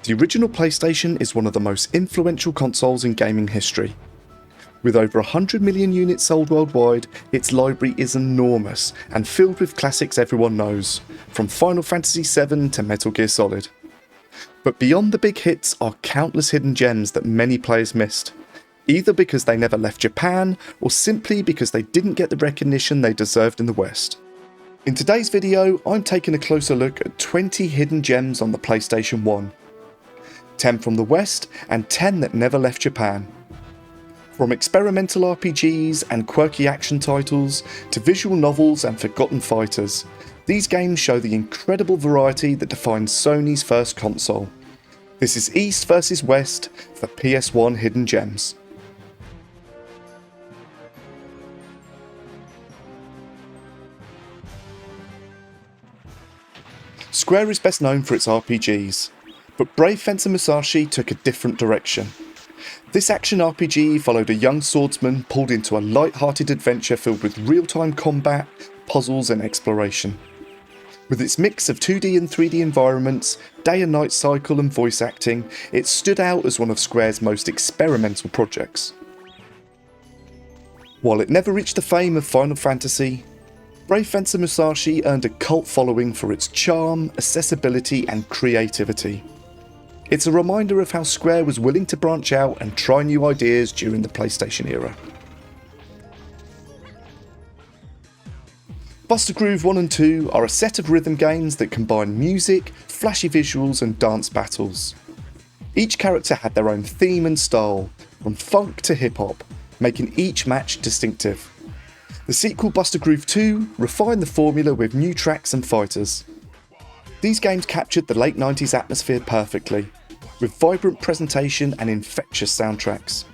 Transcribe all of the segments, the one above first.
The original PlayStation is one of the most influential consoles in gaming history. With over 100 million units sold worldwide, its library is enormous and filled with classics everyone knows, from Final Fantasy VII to Metal Gear Solid. But beyond the big hits are countless hidden gems that many players missed, either because they never left Japan or simply because they didn't get the recognition they deserved in the West. In today's video, I'm taking a closer look at 20 hidden gems on the PlayStation 1. 10 from the West and 10 that never left Japan. From experimental RPGs and quirky action titles to visual novels and forgotten fighters, these games show the incredible variety that defines Sony's first console. This is East vs West for PS1 Hidden Gems. Square is best known for its RPGs, but Brave Fencer Musashi took a different direction. This action RPG followed a young swordsman pulled into a light-hearted adventure filled with real-time combat, puzzles and exploration. With its mix of 2D and 3D environments, day and night cycle and voice acting, it stood out as one of Square's most experimental projects. While it never reached the fame of Final Fantasy, Brave Fencer Musashi earned a cult following for its charm, accessibility and creativity. It's a reminder of how Square was willing to branch out and try new ideas during the PlayStation era. Buster Groove 1 and 2 are a set of rhythm games that combine music, flashy visuals and dance battles. Each character had their own theme and style, from funk to hip hop, making each match distinctive. The sequel Buster Groove 2 refined the formula with new tracks and fighters. These games captured the late 90s atmosphere perfectly, with vibrant presentation and infectious soundtracks.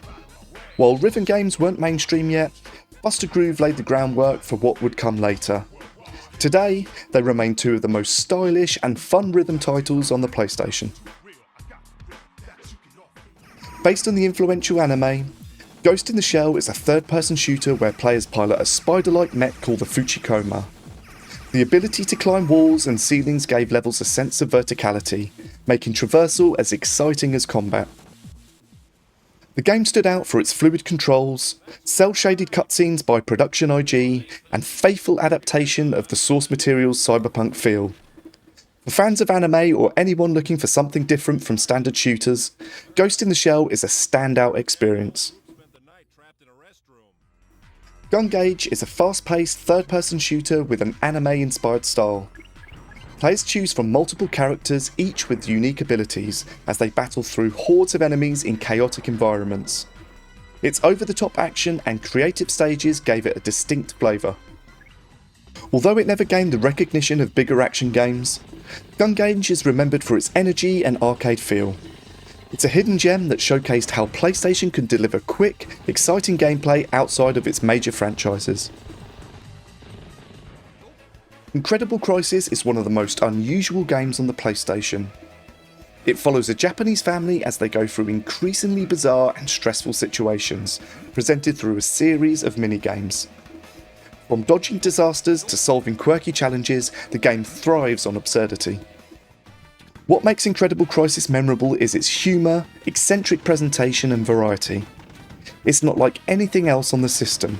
While rhythm games weren't mainstream yet, Buster Groove laid the groundwork for what would come later. Today, they remain two of the most stylish and fun rhythm titles on the PlayStation. Based on the influential anime, Ghost in the Shell is a third-person shooter where players pilot a spider-like mech called the Fuchikoma. The ability to climb walls and ceilings gave levels a sense of verticality, making traversal as exciting as combat. The game stood out for its fluid controls, cel-shaded cutscenes by Production IG, and faithful adaptation of the source material's cyberpunk feel. For fans of anime or anyone looking for something different from standard shooters, Ghost in the Shell is a standout experience. Gungage is a fast-paced third-person shooter with an anime-inspired style. Players choose from multiple characters, each with unique abilities, as they battle through hordes of enemies in chaotic environments. Its over-the-top action and creative stages gave it a distinct flavour. Although it never gained the recognition of bigger action games, Gungage is remembered for its energy and arcade feel. It's a hidden gem that showcased how PlayStation could deliver quick, exciting gameplay outside of its major franchises. Incredible Crisis is one of the most unusual games on the PlayStation. It follows a Japanese family as they go through increasingly bizarre and stressful situations, presented through a series of minigames. From dodging disasters to solving quirky challenges, the game thrives on absurdity. What makes Incredible Crisis memorable is its humour, eccentric presentation and variety. It's not like anything else on the system,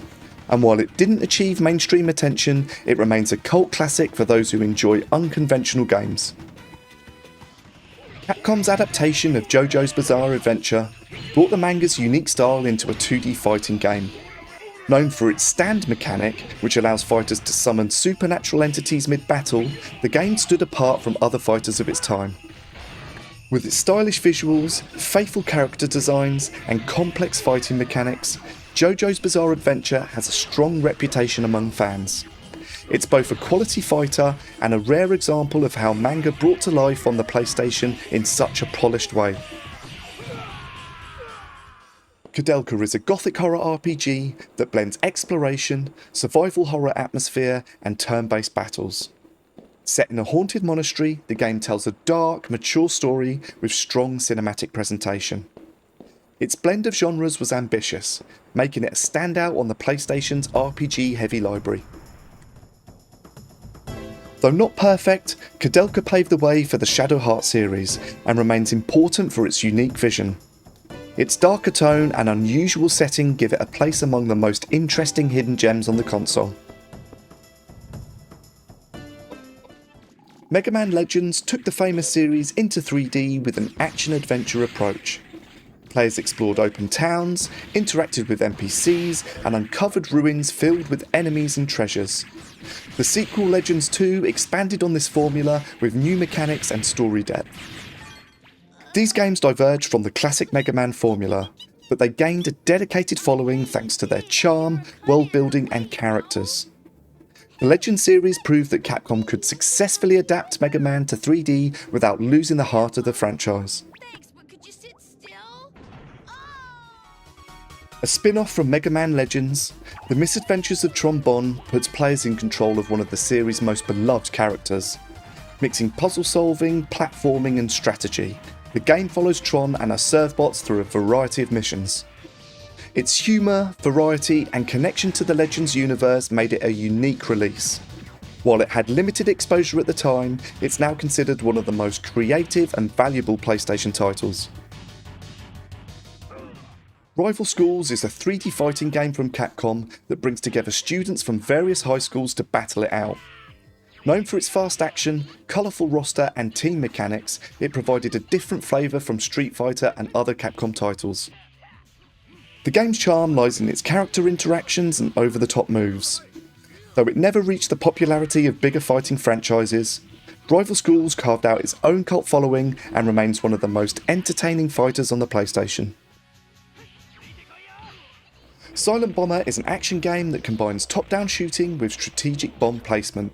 and while it didn't achieve mainstream attention, it remains a cult classic for those who enjoy unconventional games. Capcom's adaptation of JoJo's Bizarre Adventure brought the manga's unique style into a 2D fighting game. Known for its stand mechanic, which allows fighters to summon supernatural entities mid-battle, the game stood apart from other fighters of its time. With its stylish visuals, faithful character designs, and complex fighting mechanics, JoJo's Bizarre Adventure has a strong reputation among fans. It's both a quality fighter and a rare example of how manga brought to life on the PlayStation in such a polished way. Koudelka is a gothic horror RPG that blends exploration, survival horror atmosphere, and turn-based battles. Set in a haunted monastery, the game tells a dark, mature story with strong cinematic presentation. Its blend of genres was ambitious, making it a standout on the PlayStation's RPG-heavy library. Though not perfect, Koudelka paved the way for the Shadow Heart series and remains important for its unique vision. Its darker tone and unusual setting give it a place among the most interesting hidden gems on the console. Mega Man Legends took the famous series into 3D with an action-adventure approach. Players explored open towns, interacted with NPCs, and uncovered ruins filled with enemies and treasures. The sequel Legends 2 expanded on this formula with new mechanics and story depth. These games diverged from the classic Mega Man formula, but they gained a dedicated following thanks to their charm, world building, and characters. The Legends series proved that Capcom could successfully adapt Mega Man to 3D without losing the heart of the franchise. Thanks, but could you sit still? A spin-off from Mega Man Legends, The Misadventures of Tron Bonne puts players in control of one of the series' most beloved characters. Mixing puzzle solving, platforming and strategy, the game follows Tron and her Servbots through a variety of missions. Its humour, variety and connection to the Legends universe made it a unique release. While it had limited exposure at the time, it's now considered one of the most creative and valuable PlayStation titles. Rival Schools is a 3D fighting game from Capcom that brings together students from various high schools to battle it out. Known for its fast action, colourful roster and team mechanics, it provided a different flavour from Street Fighter and other Capcom titles. The game's charm lies in its character interactions and over-the-top moves. Though it never reached the popularity of bigger fighting franchises, Rival Schools carved out its own cult following and remains one of the most entertaining fighters on the PlayStation. Silent Bomber is an action game that combines top-down shooting with strategic bomb placement.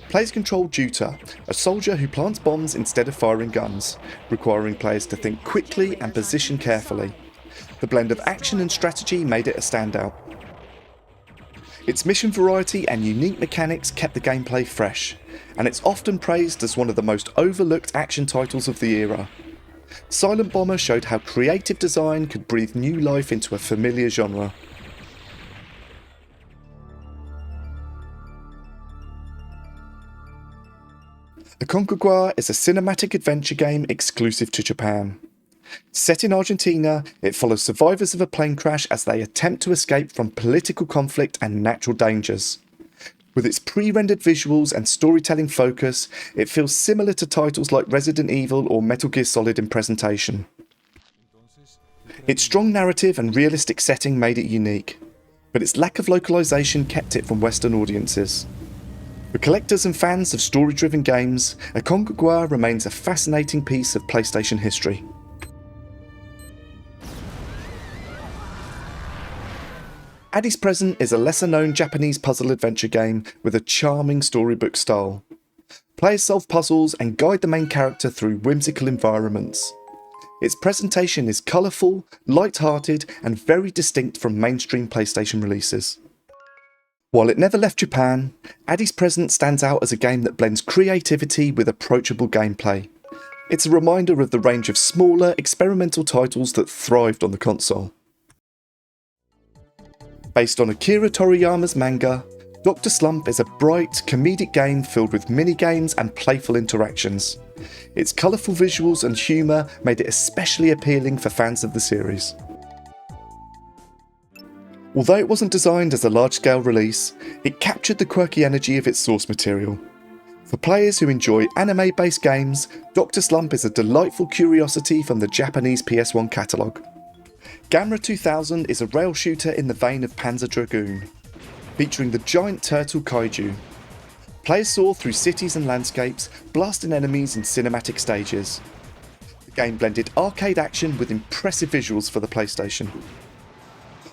Players control Juta, a soldier who plants bombs instead of firing guns, requiring players to think quickly and position carefully. The blend of action and strategy made it a standout. Its mission variety and unique mechanics kept the gameplay fresh, and it's often praised as one of the most overlooked action titles of the era. Silent Bomber showed how creative design could breathe new life into a familiar genre. Aconcagua is a cinematic adventure game exclusive to Japan. Set in Argentina, it follows survivors of a plane crash as they attempt to escape from political conflict and natural dangers. With its pre-rendered visuals and storytelling focus, it feels similar to titles like Resident Evil or Metal Gear Solid in presentation. Its strong narrative and realistic setting made it unique, but its lack of localization kept it from Western audiences. For collectors and fans of story-driven games, Aconcagua remains a fascinating piece of PlayStation history. Addie's Present is a lesser-known Japanese puzzle adventure game with a charming storybook style. Players solve puzzles and guide the main character through whimsical environments. Its presentation is colourful, light-hearted and very distinct from mainstream PlayStation releases. While it never left Japan, Addie's Present stands out as a game that blends creativity with approachable gameplay. It's a reminder of the range of smaller, experimental titles that thrived on the console. Based on Akira Toriyama's manga, Dr. Slump is a bright, comedic game filled with mini-games and playful interactions. Its colourful visuals and humour made it especially appealing for fans of the series. Although it wasn't designed as a large-scale release, it captured the quirky energy of its source material. For players who enjoy anime-based games, Dr. Slump is a delightful curiosity from the Japanese PS1 catalogue. Gamera 2000 is a rail shooter in the vein of Panzer Dragoon, featuring the giant turtle kaiju. Players soar through cities and landscapes, blasting enemies in cinematic stages. The game blended arcade action with impressive visuals for the PlayStation.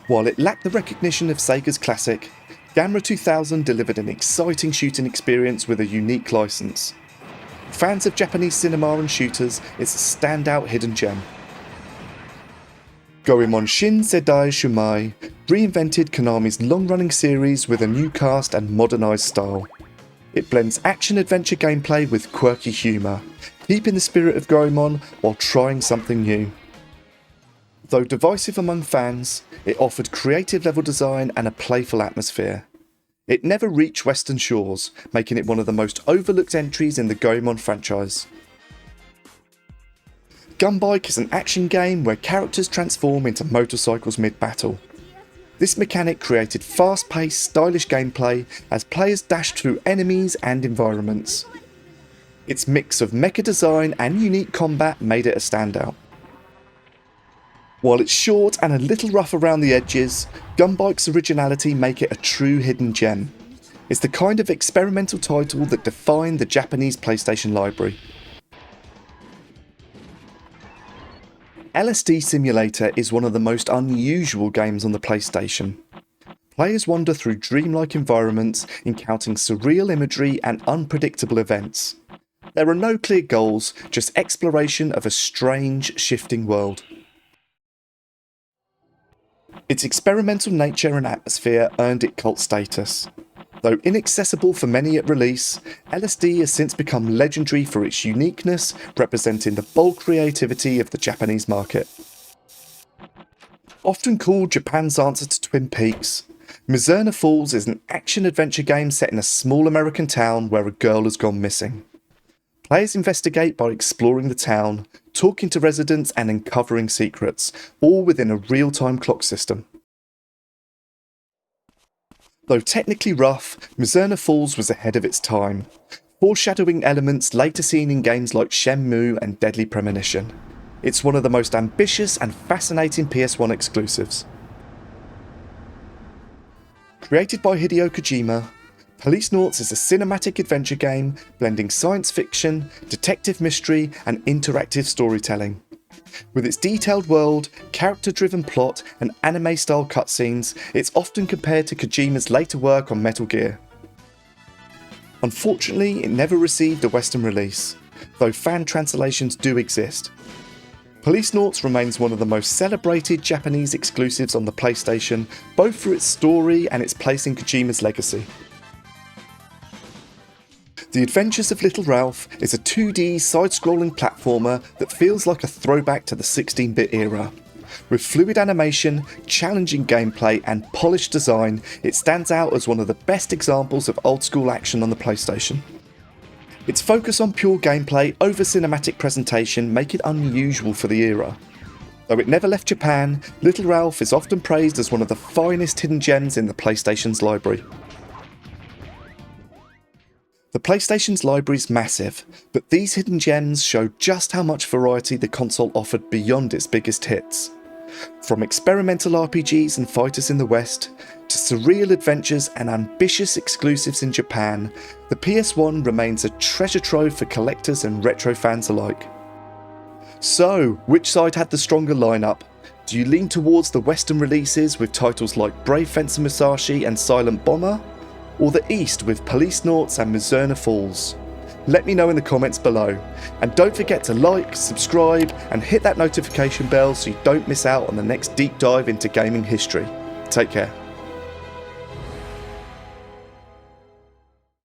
While it lacked the recognition of Sega's classic, Gamera 2000 delivered an exciting shooting experience with a unique license. Fans of Japanese cinema and shooters, it's a standout hidden gem. Goemon Shin, Sedai, Shuumei reinvented Konami's long-running series with a new cast and modernised style. It blends action-adventure gameplay with quirky humour, keeping the spirit of Goemon while trying something new. Though divisive among fans, it offered creative level design and a playful atmosphere. It never reached Western shores, making it one of the most overlooked entries in the Goemon franchise. Gunbike is an action game where characters transform into motorcycles mid-battle. This mechanic created fast-paced, stylish gameplay as players dashed through enemies and environments. Its mix of mecha design and unique combat made it a standout. While it's short and a little rough around the edges, Gunbike's originality make it a true hidden gem. It's the kind of experimental title that defined the Japanese PlayStation library. LSD Simulator is one of the most unusual games on the PlayStation. Players wander through dreamlike environments, encountering surreal imagery and unpredictable events. There are no clear goals, just exploration of a strange, shifting world. Its experimental nature and atmosphere earned it cult status. Though inaccessible for many at release, LSD has since become legendary for its uniqueness, representing the bold creativity of the Japanese market. Often called Japan's answer to Twin Peaks, Mizurna Falls is an action-adventure game set in a small American town where a girl has gone missing. Players investigate by exploring the town, talking to residents and uncovering secrets, all within a real-time clock system. Though technically rough, Mizurna Falls was ahead of its time, foreshadowing elements later seen in games like Shenmue and Deadly Premonition. It's one of the most ambitious and fascinating PS1 exclusives. Created by Hideo Kojima, Policenauts is a cinematic adventure game blending science fiction, detective mystery and interactive storytelling. With its detailed world, character-driven plot and anime-style cutscenes, it's often compared to Kojima's later work on Metal Gear. Unfortunately, it never received a Western release, though fan translations do exist. Policenauts remains one of the most celebrated Japanese exclusives on the PlayStation, both for its story and its place in Kojima's legacy. The Adventures of Little Ralph is a 2D side-scrolling platformer that feels like a throwback to the 16-bit era. With fluid animation, challenging gameplay and polished design, it stands out as one of the best examples of old-school action on the PlayStation. Its focus on pure gameplay over cinematic presentation make it unusual for the era. Though it never left Japan, Little Ralph is often praised as one of the finest hidden gems in the PlayStation's library. The PlayStation's library is massive, but these hidden gems show just how much variety the console offered beyond its biggest hits. From experimental RPGs and fighters in the West, to surreal adventures and ambitious exclusives in Japan, the PS1 remains a treasure trove for collectors and retro fans alike. So, which side had the stronger lineup? Do you lean towards the Western releases with titles like Brave Fencer Musashi and Silent Bomber? Or the East with Policenauts and Mizurna Falls? Let me know in the comments below. And don't forget to like, subscribe and hit that notification bell so you don't miss out on the next deep dive into gaming history. Take care.